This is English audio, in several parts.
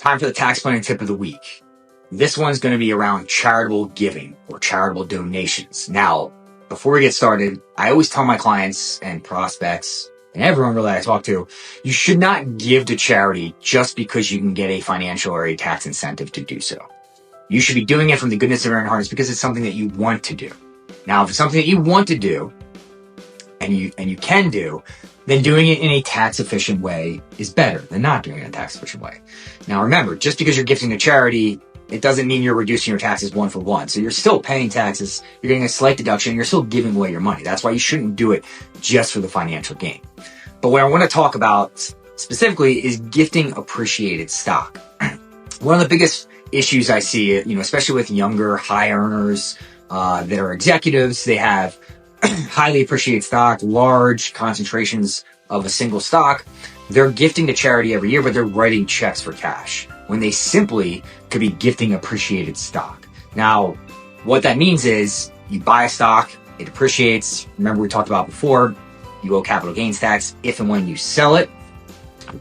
Time for the tax planning tip of the week. This one's going to be around charitable giving or charitable donations. Now, before we get started, I always tell my clients and prospects and everyone really I talk to, you should not give to charity just because you can get a financial or a tax incentive to do so. You should be doing it from the goodness of your own heart because it's something that you want to do. Now, if it's something that you want to do and you can do, then doing it in a tax efficient way is better than not doing it in a tax efficient way. Now, remember, just because you're gifting to charity, it doesn't mean you're reducing your taxes one for one. So you're still paying taxes, you're getting a slight deduction, you're still giving away your money. That's why you shouldn't do it just for the financial gain. But what I want to talk about specifically is gifting appreciated stock. One of the biggest issues I see, especially with younger high earners that are executives, they have highly appreciated stock, large concentrations of a single stock. They're gifting to charity every year, but they're writing checks for cash when they simply could be gifting appreciated stock. Now, what that means is you buy a stock, it appreciates. Remember we talked about before, you owe capital gains tax if and when you sell it.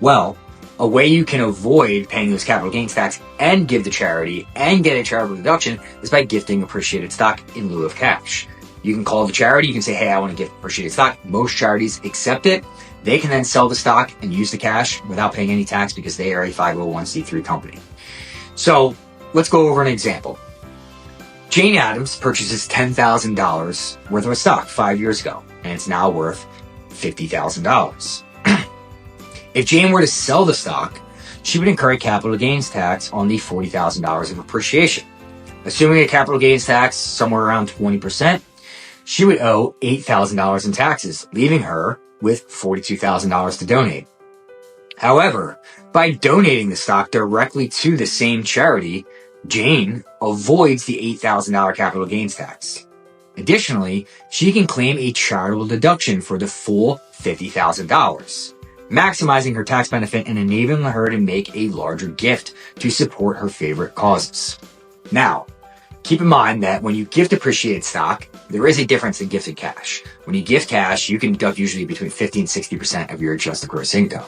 Well, a way you can avoid paying those capital gains tax and give to charity and get a charitable deduction is by gifting appreciated stock in lieu of cash. You can call the charity, you can say, hey, I want to gift appreciated stock. Most charities accept it. They can then sell the stock and use the cash without paying any tax because they are a 501c3 company. So let's go over an example. Jane Addams purchases $10,000 worth of a stock 5 years ago, and it's now worth $50,000. If Jane were to sell the stock, she would incur a capital gains tax on the $40,000 of appreciation. Assuming a capital gains tax somewhere around 20%, she would owe $8,000 in taxes, leaving her with $42,000 to donate. However, by donating the stock directly to the same charity, Jane avoids the $8,000 capital gains tax. Additionally, she can claim a charitable deduction for the full $50,000, maximizing her tax benefit and enabling her to make a larger gift to support her favorite causes. Now, keep in mind that when you gift appreciated stock, there is a difference in gifted cash. When you gift cash, you can deduct usually between 50 and 60% of your adjusted gross income.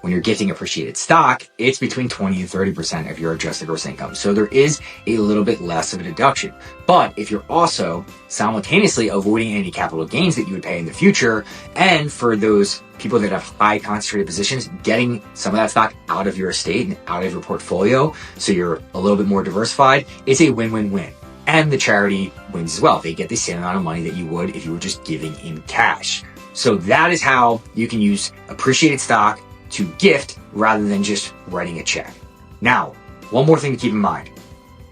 When you're gifting appreciated stock, it's between 20 and 30% of your adjusted gross income. So there is a little bit less of a deduction. But if you're also simultaneously avoiding any capital gains that you would pay in the future, and for those people that have high concentrated positions, getting some of that stock out of your estate and out of your portfolio, so you're a little bit more diversified, it's a win-win-win. And the charity wins as well. They get the same amount of money that you would if you were just giving in cash. So that is how you can use appreciated stock to gift rather than just writing a check. Now, one more thing to keep in mind.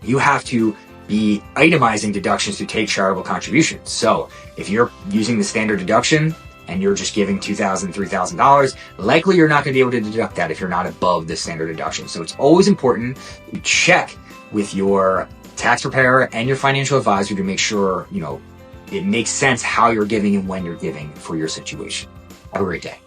You have to be itemizing deductions to take charitable contributions. So if you're using the standard deduction and you're just giving $2,000, $3,000, likely you're not going to be able to deduct that if you're not above the standard deduction. So it's always important to check with your tax preparer and your financial advisor to make sure, it makes sense how you're giving and when you're giving for your situation. Have a great day.